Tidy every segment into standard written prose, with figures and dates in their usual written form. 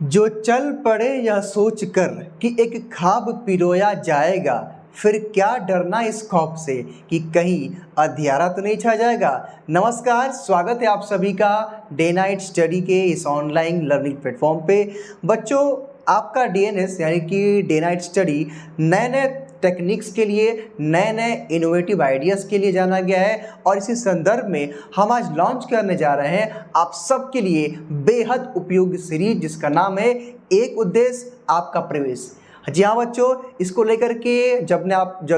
जो चल पड़े यह सोच कर कि एक ख्वाब पिरोया जाएगा, फिर क्या डरना इस खौफ से कि कहीं अंधियारा तो नहीं छा जाएगा। नमस्कार, स्वागत है आप सभी का डे नाइट स्टडी के इस ऑनलाइन लर्निंग प्लेटफॉर्म पे। बच्चों, आपका डीएनएस यानी कि डे नाइट स्टडी नए नए टेक्निक्स के लिए, नए नए इनोवेटिव आइडियाज़ के लिए जाना गया है और इसी संदर्भ में हम आज लॉन्च करने जा रहे हैं आप सबके लिए बेहद उपयोगी सीरीज जिसका नाम है एक उद्देश्य आपका प्रवेश। जी हाँ बच्चों, इसको लेकर के जब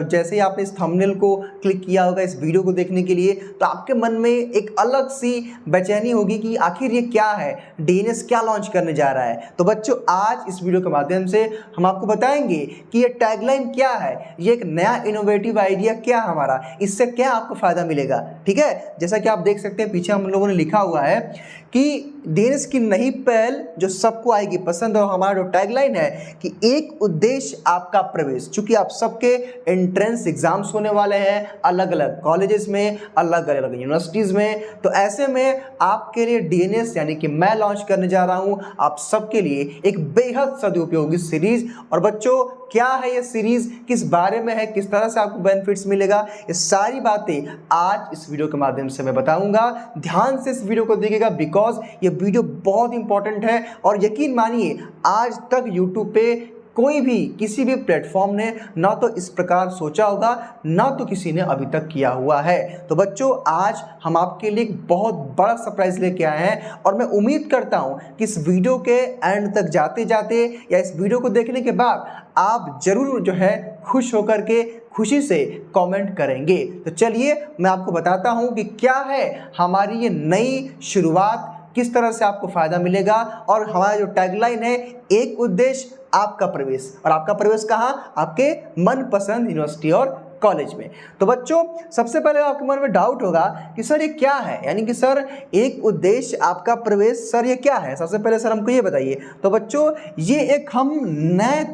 जैसे ही आपने इस थंबनेल को क्लिक किया होगा इस वीडियो को देखने के लिए, तो आपके मन में एक अलग सी बेचैनी होगी कि आखिर ये क्या है, डीएनएस क्या लॉन्च करने जा रहा है। तो बच्चों, आज इस वीडियो के माध्यम से हम आपको बताएंगे कि ये टैगलाइन क्या है, ये एक नया इनोवेटिव आइडिया क्या है हमारा, इससे क्या आपको फ़ायदा मिलेगा। ठीक है, जैसा कि आप देख सकते हैं पीछे हम लोगों ने लिखा हुआ है कि डीएनएस की नई पहल जो सबको आएगी पसंद, और हमारा जो टैगलाइन है कि एक उद्देश्य आपका प्रवेश। चूंकि आप सबके एंट्रेंस एग्जाम्स होने वाले हैं अलग अलग कॉलेजेस में, अलग अलग यूनिवर्सिटीज़ में, तो ऐसे में आपके लिए डीएनएस यानी कि मैं लॉन्च करने जा रहा हूं आप सबके लिए एक बेहद सदुपयोगी सीरीज। और बच्चों, क्या है ये सीरीज, किस बारे में है, किस तरह से आपको बेनिफिट्स मिलेगा, ये सारी बातें आज इस वीडियो के माध्यम से मैं बताऊंगा। ध्यान से इस वीडियो को देखिएगा बिकॉज ये वीडियो बहुत इंपॉर्टेंट है। और यकीन मानिए, आज तक यूट्यूब पे कोई भी किसी भी प्लेटफॉर्म ने ना तो इस प्रकार सोचा होगा, ना तो किसी ने अभी तक किया हुआ है। तो बच्चों, आज हम आपके लिए एक बहुत बड़ा सरप्राइज लेके आए हैं और मैं उम्मीद करता हूं कि इस वीडियो के एंड तक जाते जाते या इस वीडियो को देखने के बाद आप जरूर जो है खुश होकर के खुशी से कमेंट करेंगे। तो चलिए मैं आपको बताता हूं कि क्या है हमारी ये नई शुरुआत, किस तरह से आपको फायदा मिलेगा। और हमारा जो टैगलाइन है एक उद्देश्य आपका प्रवेश, और आपका प्रवेश कहाँ, आपके मनपसंद यूनिवर्सिटी और कॉलेज में। तो बच्चों, सबसे पहले आपके मन में डाउट होगा कि सर ये क्या है, यानी कि सर एक उद्देश्य आपका प्रवेश, सर ये क्या है। सबसे पहले सर हमको ये बताइए। तो बच्चों, ये एक हम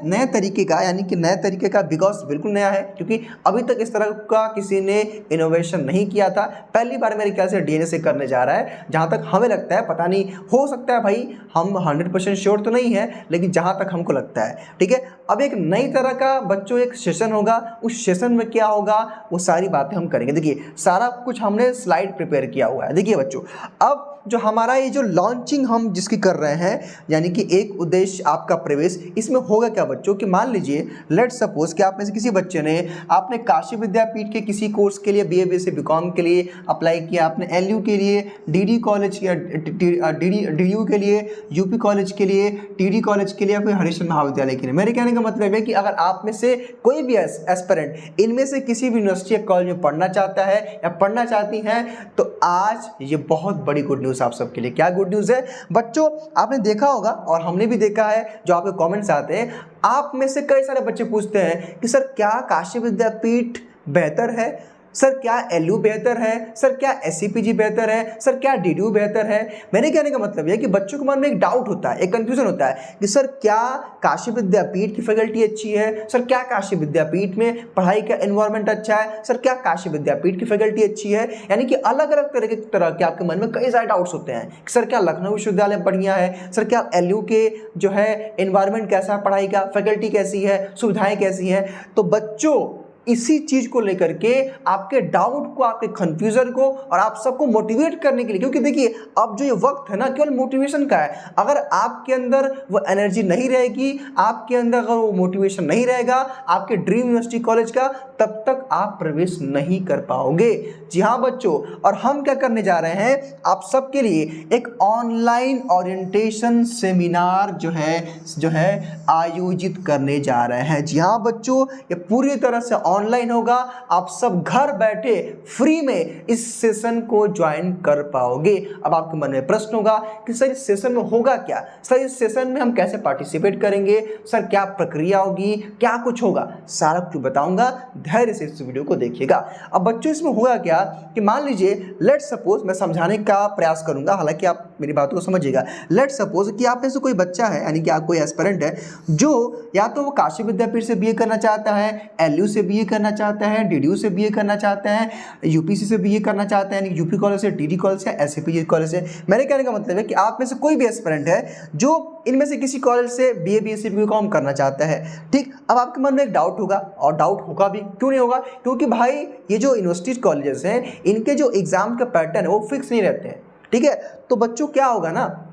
नए तरीके का, यानी कि नए तरीके का, बिकॉज बिल्कुल नया है क्योंकि अभी तक इस तरह का किसी ने इनोवेशन नहीं किया था। पहली बार मेरे ख्याल से डीएनएस से करने जा रहा है, जहाँ तक हमें लगता है। पता नहीं, हो सकता है भाई, हम 100% श्योर तो नहीं है, लेकिन जहाँ तक हमको लगता है। ठीक है, अब एक नई तरह का बच्चों एक सेशन होगा, उस सेशन में क्या होगा वो सारी बातें हम करेंगे। देखिए, सारा कुछ हमने स्लाइड प्रिपेयर किया हुआ है। देखिए बच्चों, अब जो हमारा ये जो लॉन्चिंग हम जिसकी कर रहे हैं, यानी कि एक उद्देश्य आपका प्रवेश, इसमें होगा क्या बच्चों कि मान लीजिए लेट सपोज कि आप में से किसी बच्चे ने, आपने काशी विद्यापीठ के किसी कोर्स के लिए बीए बीएससी बीकॉम के लिए अप्लाई किया, आपने एलयू के लिए, डीडी कॉलेज या डीयू के लिए, यूपी कॉलेज के लिए, टीडी कॉलेज के लिए, या फिर हरिश्चंद्र महाविद्यालय के लिए। मेरे कहने का मतलब है कि अगर आप में से कोई भी एस्पिरेंट इनमें से किसी भी यूनिवर्सिटी या कॉलेज में पढ़ना चाहता है या पढ़ना चाहती हैं, तो आज ये बहुत बड़ी गुड न्यूज़ आप सबके लिए। क्या गुड न्यूज़ है बच्चों, आपने देखा होगा और हमने भी देखा है, जो आपके कमेंट्स आते हैं, आप में से कई सारे बच्चे पूछते हैं कि सर क्या काशी विद्यापीठ बेहतर है, सर क्या एलयू बेहतर है, सर क्या एससीपीजी बेहतर है, सर क्या डीडीयू बेहतर है। मेरे कहने का मतलब है कि बच्चों के मन में एक डाउट होता है, एक कंफ्यूजन होता है कि सर क्या काशी विद्यापीठ की फैकल्टी अच्छी है, सर क्या काशी विद्यापीठ में पढ़ाई का एनवायरनमेंट अच्छा है, सर क्या काशी विद्यापीठ की फैकल्टी अच्छी है। यानी कि अलग अलग तरह के आपके मन में कई सारे डाउट्स होते हैं कि सर क्या लखनऊ विश्वविद्यालय बढ़िया है, सर क्या एलयू के जो है एनवायरनमेंट कैसा है, पढ़ाई का फैकल्टी कैसी है, सुविधाएं कैसी हैं। तो बच्चों, इसी चीज को लेकर के आपके डाउट को, आपके कंफ्यूजन को और आप सबको मोटिवेट करने के लिए, क्योंकि देखिए अब जो ये वक्त है ना केवल मोटिवेशन का है। अगर आपके अंदर वो एनर्जी नहीं रहेगी, आपके अंदर अगर वो मोटिवेशन नहीं रहेगा आपके ड्रीम यूनिवर्सिटी कॉलेज का, तब तक आप प्रवेश नहीं कर पाओगे। जी हाँ बच्चों, और हम क्या करने जा रहे हैं आप सबके लिए एक ऑनलाइन ओरिएंटेशन सेमिनार जो है आयोजित करने जा रहे हैं। जी हाँ बच्चों, ये पूरी तरह से ऑनलाइन होगा। आप सब घर बैठे फ्री में इस सेशन को ज्वाइन कर पाओगे। अब आपके मन में प्रश्न होगा कि सर इस सेशन में होगा क्या, सर इस सेशन में हम कैसे पार्टिसिपेट करेंगे, सर क्या प्रक्रिया होगी, क्या कुछ होगा, सारा कुछ बताऊंगा। धैर्य से इस वीडियो को देखिएगा। अब बच्चों, इसमें होगा क्या कि मान लीजिए लेट सपोज, मैं समझाने का प्रयास करूंगा, हालांकि आप मेरी बातों को समझिएगा। लेट सपोज कि आप में से कोई बच्चा है, यानी कि आप कोई एस्पिरेंट है जो या तो वो काशी विद्यापीठ से बीए करना चाहता है, एलयू से बीए करना चाहते हैं, डीडीयू से बीए करना चाहते हैं, यूपीसी से बीए करना चाहते हैं, यूपी कॉलेज से, डीडी कॉलेज से, एससीपीजी कॉलेज से। मेरे कहने का मतलब है कि आप में से कोई भी एस्पिरेंट है जो इनमें से किसी कॉलेज से बीए, बीएससी, बीकॉम करना चाहता है, ठीक। अब आपके मन में एक डाउट होगा, और डाउट होगा भी, क्यों नहीं होगा, क्योंकि भाई ये जो यूनिवर्सिटी कॉलेजेस हैं इनके जो एग्जाम का पैटर्न है वो फिक्स नहीं रहते हैं, ठीक है। तो बच्चों क्या होगा ना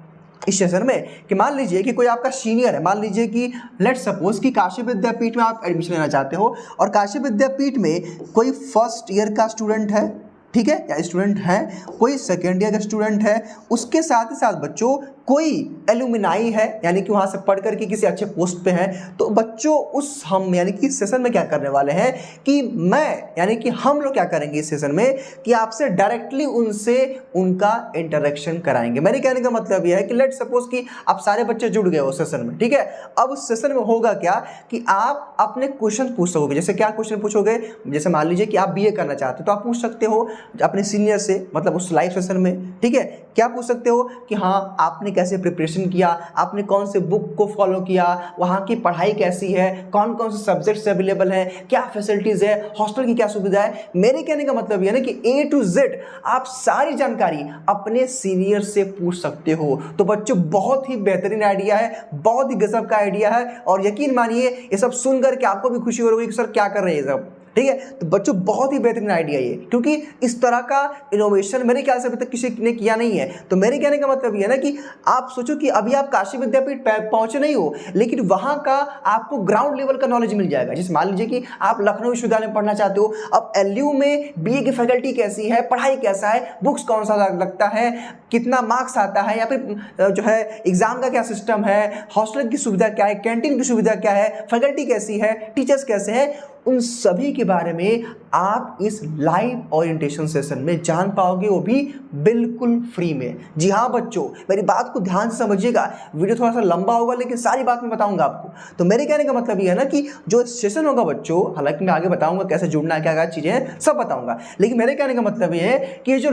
इस सेशन में कि मान लीजिए कि कोई आपका सीनियर है, मान लीजिए कि लेट्स सपोज कि काशी विद्यापीठ में आप एडमिशन लेना चाहते हो, और काशी विद्यापीठ में कोई फर्स्ट ईयर का स्टूडेंट है, ठीक है, या स्टूडेंट है, कोई सेकेंड ईयर का स्टूडेंट है, उसके साथ ही साथ बच्चों कोई एलुमनाई है, यानी कि वहाँ से पढ़ करके किसी अच्छे पोस्ट पे हैं। तो बच्चों उस हम यानी कि इस सेशन में क्या करने वाले हैं कि मैं यानी कि हम लोग क्या करेंगे इस सेशन में कि आपसे डायरेक्टली उनसे उनका इंटरेक्शन कराएंगे। मेरे कहने का मतलब यह है कि लेट सपोज कि आप सारे बच्चे जुड़ गए उस सेशन में, ठीक है। अब उस सेशन में होगा क्या कि आप अपने क्वेश्चन पूछ सकोगे। जैसे क्या क्वेश्चन पूछोगे, जैसे मान लीजिए कि आप बीए करना चाहते हो तो आप पूछ सकते हो अपने सीनियर से, मतलब उस लाइव सेशन में, ठीक है। क्या पूछ सकते हो कि हाँ आपने कैसे प्रिपरेशन किया, आपने कौन से बुक को फॉलो किया, वहाँ की पढ़ाई कैसी है, कौन कौन से सब्जेक्ट्स अवेलेबल हैं, क्या फैसिलिटीज़ है, हॉस्टल की क्या सुविधा है। मेरे कहने का मतलब यह है ना कि A to Z आप सारी जानकारी अपने सीनियर से पूछ सकते हो। तो बच्चों बहुत ही बेहतरीन आइडिया है, बहुत ही गजब का आइडिया है, और यकीन मानिए ये सब सुनकर के आपको भी खुशी हो रही है कि सर क्या कर रहे हैं ये सब, ठीक है। तो बच्चों बहुत ही बेहतरीन आइडिया ये, क्योंकि इस तरह का इनोवेशन मेरे ख्याल से अभी तक किसी ने किया नहीं है। तो मेरे कहने का मतलब ये है ना कि आप सोचो कि अभी आप काशी विद्यापीठ पहुंचे नहीं हो, लेकिन वहां का आपको ग्राउंड लेवल का नॉलेज मिल जाएगा। जैसे मान लीजिए कि आप लखनऊ विश्वविद्यालय में पढ़ना चाहते हो, अब एलयू में बीए की फैकल्टी कैसी है, पढ़ाई कैसा है, बुक्स कौन सा लगता है, कितना मार्क्स आता है, या फिर जो है एग्जाम का क्या सिस्टम है, हॉस्टल की सुविधा क्या है, कैंटीन की सुविधा क्या है, फैकल्टी कैसी है, टीचर्स कैसे हैं, उन सभी के बारे में आप इस लाइव ओरिएंटेशन सेशन में जान पाओगे, वो भी बिल्कुल फ्री में। जी हाँ बच्चों, मेरी बात को ध्यान से समझिएगा, वीडियो थोड़ा सा लंबा होगा लेकिन सारी बात मैं बताऊंगा आपको। तो मेरे कहने का मतलब ये है ना कि जो सेशन होगा बच्चों, हालांकि मैं आगे बताऊंगा कैसे जुड़ना है, क्या क्या चीज़ें हैं सब बताऊंगा, लेकिन मेरे कहने का मतलब ये है कि ये जो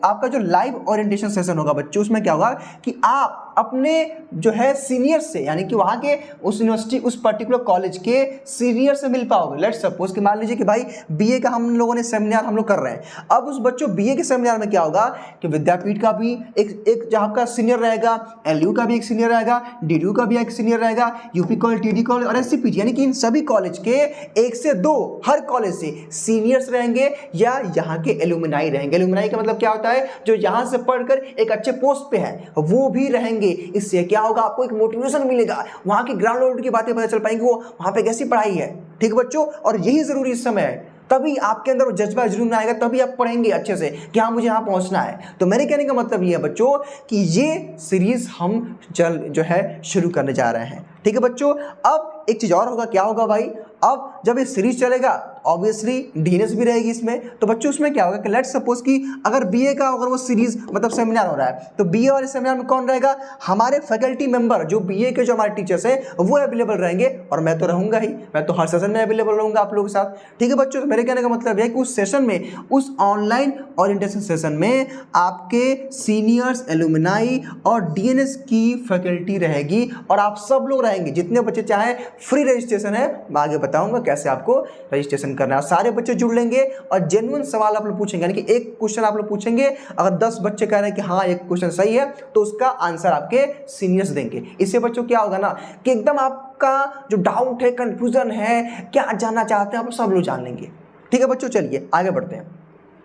आपका जो लाइव ओरिएंटेशन सेशन होगा बच्चों, उसमें क्या होगा कि आप अपने जो है सीनियर से, यानी कि वहाँ के उस यूनिवर्सिटी, उस पर्टिकुलर कॉलेज के सीनियर से मिल पाओगे। लेट्स सपोज कि मान लीजिए कि भाई बीए का हम लोगों ने सेमिनार हम लोग कर रहे हैं। अब उस बच्चों बीए के सेमिनार में क्या होगा कि विद्यापीठ का भी एक जहाँ का सीनियर रहेगा, एलयू का भी एक सीनियर रहेगा, डीडीयू का भी एक सीनियर रहेगा, यूपी कॉलेज, टीडी कॉलेज और एससीपीजी, यानी कि इन सभी कॉलेज के 1 से 2 हर कॉलेज से सीनियर्स रहेंगे या यहाँ के एलुमनाई रहेंगे। एलुमनाई का मतलब क्या होता है, जो यहाँ से पढ़कर एक अच्छे पोस्ट पे है वो भी रहेंगे। इससे क्या होगा, आपको एक मोटिवेशन मिलेगा, वहाँ की ग्राउंड लेवल की बातें पता चल पाएंगी, वो वहाँ पे कैसी पढ़ाई है, ठीक है बच्चों। और यही जरूरी इस समय है, तभी आपके अंदर वो जज्बा जुनून आएगा, तभी आप पढ़ेंगे अच्छे से कि हाँ मुझे यहाँ पहुँचना है। तो मेरे कहने का मतलब ये है बच्चों कि ये सीरीज हम जो है शुरू करने जा रहे हैं, ठीक है बच्चों। अब एक चीज़ और होगा, क्या होगा भाई, अब जब ये सीरीज चलेगा ऑब्वियसली डीएनएस भी रहेगी इसमें। तो बच्चों उसमें क्या होगा कि लेट्स सपोज कि अगर बीए का अगर वो सीरीज मतलब सेमिनार हो रहा है, तो बीए वाले सेमिनार में कौन रहेगा, हमारे फैकल्टी मेंबर, जो बीए के जो हमारे टीचर्स हैं वो अवेलेबल रहेंगे, और मैं तो रहूंगा ही, मैं तो हर सेशन में अवेलेबल रहूंगा आप लोगों के साथ, ठीक है बच्चों। तो मेरे कहने का मतलब है कि उस सेशन में, उस ऑनलाइन ओरिएंटेशन सेशन में आपके सीनियर्स, एलुमनाई और डीएनएस की फैकल्टी रहेगी, और आप सब लोग रहेंगे, जितने बच्चे चाहें। फ्री रजिस्ट्रेशन है, मैं आगे बताऊंगा कैसे आपको रजिस्ट्रेशन करना है। सारे बच्चे जुड़ लेंगे और जेन्युइन सवाल आप लोग पूछेंगे, यानी कि एक क्वेश्चन आप लोग पूछेंगे, अगर 10 बच्चे कह रहे हैं कि हाँ एक क्वेश्चन सही है तो उसका आंसर आपके सीनियर्स देंगे। इससे बच्चों क्या होगा ना कि एकदम आपका जो डाउट है, कंफ्यूजन है, क्या जानना चाहते हैं, आप सब लोग जान लेंगे, ठीक है बच्चों। चलिए आगे बढ़ते हैं।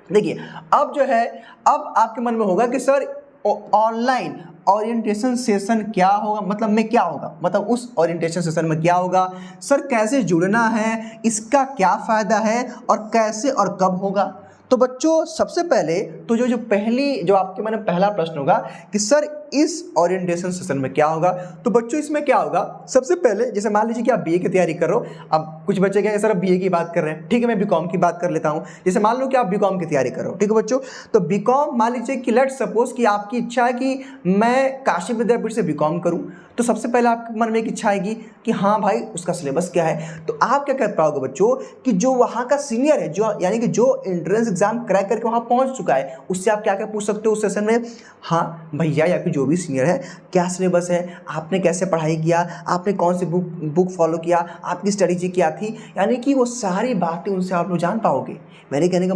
देखिए अब जो है, अब आपके मन में होगा कि सर ऑनलाइन ओरिएंटेशन सेशन क्या होगा, मतलब में क्या होगा, मतलब उस ओरिएंटेशन सेशन में क्या होगा सर, कैसे जुड़ना है, इसका क्या फ़ायदा है और कैसे और कब होगा। तो बच्चों सबसे पहले तो जो आपके मन में पहला प्रश्न होगा कि सर इस ओरिएंटेशन सेशन में क्या होगा। तो बच्चों इसमें क्या होगा, सबसे पहले जैसे मान लीजिए कि आप बीए की तैयारी कर रहे हो, अब कुछ बच्चे कहेंगे सर बीए की बात कर रहे हैं, ठीक है मैं बीकॉम की बात कर लेता हूं। जैसे मान लो कि आप बीकॉम की तैयारी कर रहे हो, ठीक है बच्चों। तो बीकॉम मान लीजिए कि लेट्स सपोज कि आपकी इच्छा है कि मैं काशी विद्यापीठ से बीकॉम करूं, तो सबसे पहले आपके मन में एक इच्छा आएगी कि हाँ भाई उसका सिलेबस क्या है। तो आप क्या कर पाओगे बच्चों कि जो वहाँ का सीनियर है, जो यानी कि जो एंट्रेंस एग्जाम क्रैक करके वहाँ पहुँच चुका है, उससे आप क्या क्या पूछ सकते हो उस सेशन में। हाँ भैया या फिर जो भी सीनियर है, क्या सिलेबस है, आपने कैसे पढ़ाई किया, आपने कौन सी बुक फॉलो किया, आपकी स्ट्रेटजी क्या थी, यानी कि वो सारी बातें उनसे आप लोग जान पाओगे। मेरे कहने का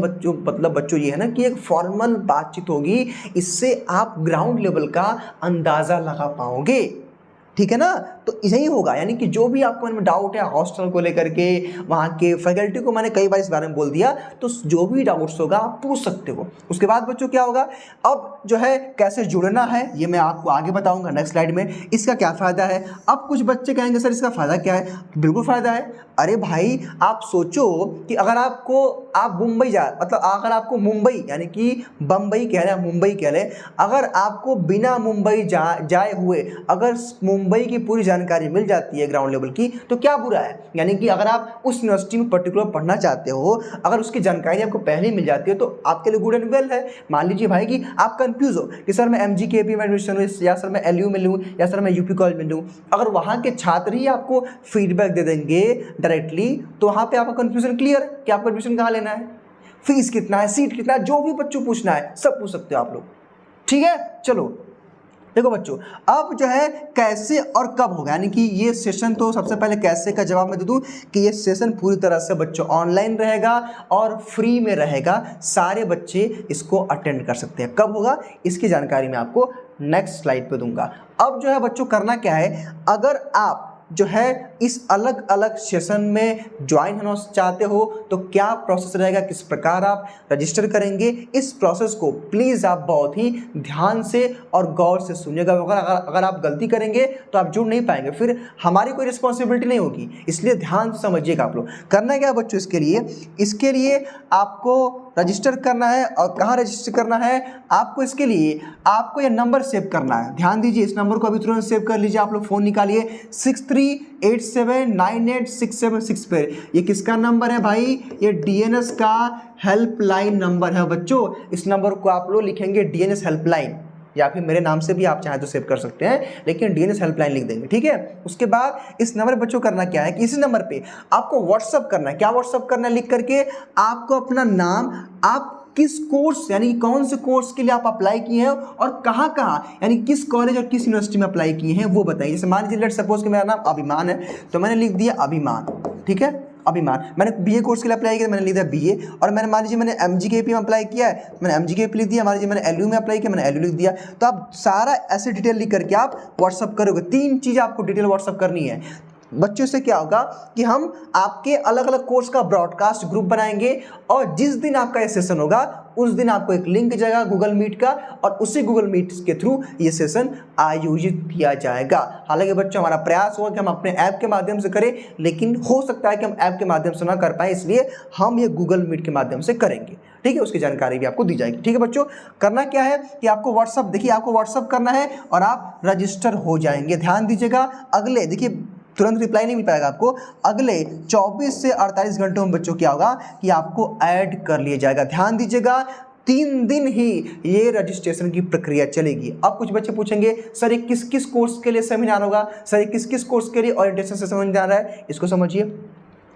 बच्चों ये है ना कि एक फॉर्मल बातचीत होगी, इससे आप ग्राउंड लेवल का अंदाज़ा लगा पाओगे, ठीक है ना। तो यही होगा, यानी कि जो भी आपको मन में डाउट है हॉस्टल को लेकर के, वहाँ के फैकल्टी को मैंने कई बार इस बारे में बोल दिया, तो जो भी डाउट्स होगा आप पूछ सकते हो। उसके बाद बच्चों क्या होगा, अब जो है कैसे जुड़ना है ये मैं आपको आगे बताऊंगा नेक्स्ट स्लाइड में। इसका क्या फ़ायदा है, अब कुछ बच्चे कहेंगे सर इसका फ़ायदा क्या है, बिल्कुल फ़ायदा है। अरे भाई आप सोचो कि अगर आप मुंबई मतलब अगर आपको मुंबई यानी कि बम्बई कह लें, मुंबई कह लें, अगर आपको बिना मुंबई जाए हुए अगर मुंबई की पूरी जानकारी मिल जाती है ग्राउंड लेवल की, तो क्या बुरा है। यानी कि अगर आप उस यूनिवर्सिटी में पर्टिकुलर पढ़ना चाहते हो, अगर उसकी जानकारी आपको पहले ही मिल जाती है तो आपके लिए गुड एंड वेल है। मान लीजिए भाई कि आप कंफ्यूज हो कि सर मैं MGKP में एडमिशन लूँ या सर मैं LU में लूँ या सर मैं UP कॉलेज में लूँ, अगर वहाँ के छात्र ही आपको फीडबैक दे देंगे डायरेक्टली, तो वहाँ पे आपका कंफ्यूजन क्लियर कि आपको एडमिशन कहाँ लेना है, फीस कितना है, सीट कितना है, जो भी बच्चों पूछना है सब पूछ सकते हो आप लोग, ठीक है। चलो देखो बच्चों, अब जो है कैसे और कब होगा, यानी कि ये सेशन, तो सबसे पहले कैसे का जवाब मैं दे दूं कि ये सेशन पूरी तरह से बच्चों ऑनलाइन रहेगा और फ्री में रहेगा, सारे बच्चे इसको अटेंड कर सकते हैं। कब होगा इसकी जानकारी मैं आपको नेक्स्ट स्लाइड पे दूंगा। अब जो है बच्चों करना क्या है, अगर आप जो है इस अलग अलग सेशन में ज्वाइन होना चाहते हो तो क्या प्रोसेस रहेगा, किस प्रकार आप रजिस्टर करेंगे, इस प्रोसेस को प्लीज़ आप बहुत ही ध्यान से और गौर से सुनिएगा। अगर आप गलती करेंगे तो आप जुड़ नहीं पाएंगे, फिर हमारी कोई रिस्पॉन्सिबिलिटी नहीं होगी, इसलिए ध्यान से समझिएगा आप लोग। करना क्या बच्चों, इसके लिए आपको रजिस्टर करना है। और कहाँ रजिस्टर करना है आपको, इसके लिए आपको ये नंबर सेव करना है। ध्यान दीजिए, इस नंबर को अभी तुरंत सेव कर लीजिए, आप लोग फ़ोन निकालिए 6387986766 पे। ये किसका नंबर है भाई, ये DNS का हेल्पलाइन नंबर है बच्चों। इस नंबर को आप लोग लिखेंगे DNS हेल्पलाइन, या फिर मेरे नाम से भी आप चाहें तो सेव कर सकते हैं, लेकिन DNS हेल्पलाइन लिख देंगे, ठीक है। उसके बाद इस नंबर बच्चों करना क्या है कि इसी नंबर पे आपको व्हाट्सअप करना है। क्या व्हाट्सअप करना है, लिख करके आपको अपना नाम, आप किस कोर्स यानी कौन से कोर्स के लिए आप अप्लाई किए हैं और कहाँ कहाँ, यानी किस कॉलेज और किस यूनिवर्सिटी में अप्लाई किए हैं वो बताइए। जैसे मान लीजिए लेट सपोज कि मेरा नाम अभिमान है, तो मैंने लिख दिया अभिमान, ठीक है, अभिमान। मैंने BA कोर्स के लिए अप्लाई किया, मैंने लिख दिया BA। और मैंने मान लीजिए मैंने MGKP में अप्लाई किया है, मैंने MGKP लिख दिया। मान लीजिए मैंने LU में अप्लाई किया, मैंने LU लिख दिया। तो आप सारा ऐसे डिटेल लिख करके आप व्हाट्सअप करोगे। 3 चीज़ आपको डिटेल व्हाट्सअप करनी है बच्चों। से क्या होगा कि हम आपके अलग अलग कोर्स का ब्रॉडकास्ट ग्रुप बनाएंगे, और जिस दिन आपका ये सेशन होगा उस दिन आपको एक लिंक जाएगा गूगल मीट का, और उसी गूगल मीट के थ्रू ये सेशन आयोजित किया जाएगा। हालांकि बच्चों हमारा प्रयास होगा कि हम अपने ऐप के माध्यम से करें, लेकिन हो सकता है कि हम ऐप के माध्यम से ना कर पाए, इसलिए हम ये गूगल मीट के माध्यम से करेंगे, ठीक है। उसकी जानकारी भी आपको दी जाएगी, ठीक है बच्चों। करना क्या है कि आपको व्हाट्सअप, देखिए आपको व्हाट्सअप करना है और आप रजिस्टर हो जाएंगे। ध्यान दीजिएगा, अगले देखिए तुरंत रिप्लाई नहीं मिल पाएगा आपको, अगले 24 से 48 घंटों में बच्चों क्या होगा कि आपको ऐड कर लिया जाएगा। ध्यान दीजिएगा, 3 दिन ही ये रजिस्ट्रेशन की प्रक्रिया चलेगी। अब कुछ बच्चे पूछेंगे सर ये किस किस कोर्स के लिए सेमिनार होगा, सर ये किस किस कोर्स के लिए ओरिएंटेशन सेशन होने जा रहा है, इसको समझिए।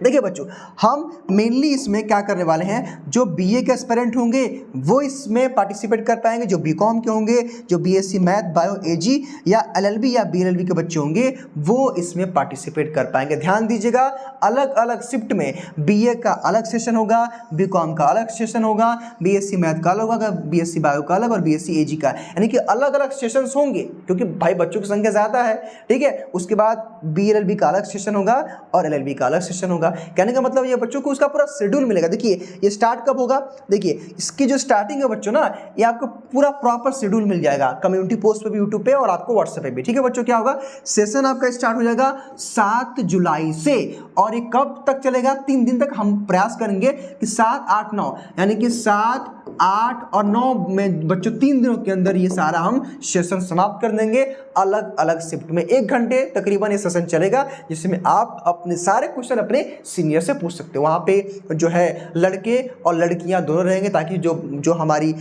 देखिए बच्चों, हम मेनली इसमें क्या करने वाले हैं, जो BA के एस्पिरेंट होंगे वो इसमें पार्टिसिपेट कर पाएंगे, जो BCom के होंगे, जो BSc मैथ बायो AG या LLB या BLLB के बच्चे होंगे वो इसमें पार्टिसिपेट कर पाएंगे। ध्यान दीजिएगा, अलग अलग शिफ्ट में BA का अलग सेशन होगा, BCom का अलग सेशन होगा, BSc मैथ का अलग होगा, BSc बायो का अलग और BSc AG का, यानी कि अलग अलग सेशंस होंगे, क्योंकि भाई बच्चों की संख्या ज़्यादा है, ठीक है। उसके बाद BLLB का अलग सेशन होगा और LLB का अलग सेशन होगा। कहने का मतलब ये बच्चों को उसका पूरा शेड्यूल मिलेगा। देखिए ये स्टार्ट कब होगा, देखिए इसकी जो स्टार्टिंग है बच्चों ना, ये आपको पूरा प्रॉपर शेड्यूल मिल जाएगा कम्युनिटी पोस्ट पे भी, यूट्यूब पे और आपको व्हाट्सएप पे भी, ठीक है बच्चों। क्या होगा, सेशन आपका स्टार्ट हो जाएगा 7 जुलाई से, और ये कब तक चलेगा, 3 दिन तक हम प्रयास करेंगे कि 7, 8, 9 यानी कि 7, 8 और 9 में बच्चों 3 दिनों के अंदर ये सारा हम सेशन समाप्त कर देंगे। अलग अलग शिफ्ट में 1 घंटे तकरीबन ये सेशन चलेगा, जिसमें आप अपने सारे क्वेश्चन अपने सीनियर से पूछ सकते हो। वहाँ पे जो है लड़के और लड़कियाँ दोनों रहेंगे, ताकि जो हमारी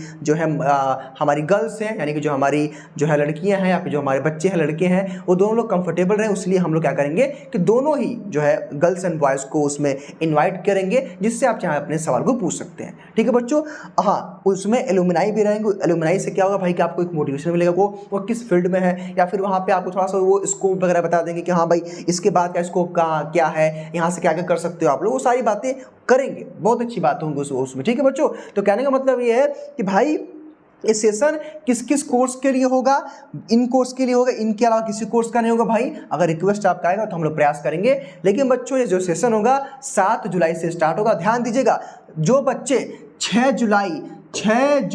हमारी गर्ल्स हैं, यानी कि जो हमारी लड़कियाँ हैं या फिर जो हमारे बच्चे हैं लड़के हैं, वो दोनों लोग कंफर्टेबल रहें। इसलिए हम लोग क्या करेंगे कि दोनों ही जो है गर्ल्स एंड बॉयज़ को उसमें इन्वाइट करेंगे, जिससे आप चाहे अपने सवाल को पूछ सकते हैं, ठीक है बच्चों। हाँ, हाँ, उसमें एलुमनाई भी रहेंगे। एलुमनाई से क्या होगा भाई कि आपको एक मोटिवेशन मिलेगा, वो किस फील्ड में है, या फिर वहाँ पे आपको थोड़ा सा वो स्कोप वगैरह बता देंगे कि हाँ भाई इसके बाद का स्कोप कहाँ क्या है, यहाँ से क्या क्या कर सकते हो आप लोग, वो सारी बातें करेंगे। बहुत अच्छी बात होंगी उसमें, ठीक है बच्चों। तो कहने का मतलब ये है कि भाई ये सेशन किस किस कोर्स के लिए होगा, इन कोर्स के लिए होगा, इनके अलावा किसी कोर्स का नहीं होगा भाई। अगर रिक्वेस्ट आपका आएगा तो हम लोग प्रयास करेंगे। लेकिन बच्चों ये जो सेशन होगा 7 जुलाई से स्टार्ट होगा। ध्यान दीजिएगा, जो बच्चे 6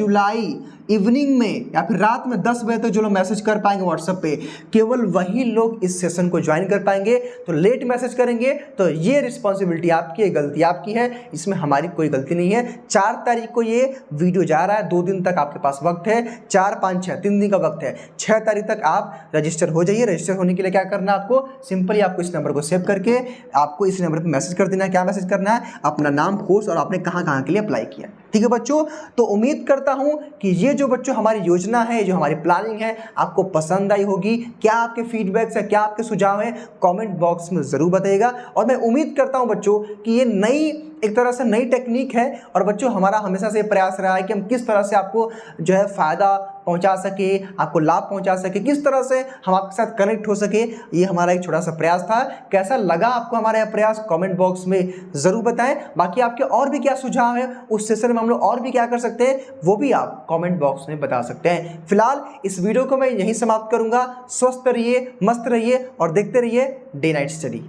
जुलाई इवनिंग में या फिर रात में 10 बजे तक जो लोग मैसेज कर पाएंगे व्हाट्सएप पे, केवल वही लोग इस सेशन को ज्वाइन कर पाएंगे। तो लेट मैसेज करेंगे तो ये रिस्पॉन्सिबिलिटी आपकी है, गलती आपकी है, इसमें हमारी कोई गलती नहीं है। 4 तारीख को ये वीडियो जा रहा है, 2 दिन तक आपके पास वक्त है, 4, 5, 6 3 दिन का वक्त है। 6 तारीख तक आप रजिस्टर हो जाइए। रजिस्टर होने के लिए क्या करना है आपको, सिंपली आपको इस नंबर को सेव करके आपको इस नंबर पर मैसेज कर देना है। क्या मैसेज करना है, अपना नाम, कोर्स और आपने कहाँ कहाँ के लिए अप्लाई किया। ठीक है बच्चों, तो उम्मीद करता हूं कि ये जो बच्चों हमारी योजना है, जो हमारी प्लानिंग है, आपको पसंद आई होगी। क्या आपके फीडबैक्स है, क्या आपके सुझाव हैं, कमेंट बॉक्स में ज़रूर बताइएगा। और मैं उम्मीद करता हूं बच्चों कि ये नई एक तरह से नई टेक्निक है, और बच्चों हमारा हमेशा से प्रयास रहा है कि हम किस तरह से आपको जो है फ़ायदा पहुंचा सके, आपको लाभ पहुंचा सके, किस तरह से हम आपके साथ कनेक्ट हो सके। ये हमारा एक छोटा सा प्रयास था। कैसा लगा आपको हमारा यह प्रयास, कमेंट बॉक्स में ज़रूर बताएं। बाकी आपके और भी क्या सुझाव है, उस सेशन में हम लोग और भी क्या कर सकते हैं, वो भी आप कमेंट बॉक्स में बता सकते हैं। फिलहाल इस वीडियो को मैं यहीं समाप्त करूंगा। स्वस्थ रहिए, मस्त रहिए और देखते रहिए डे नाइट स्टडी।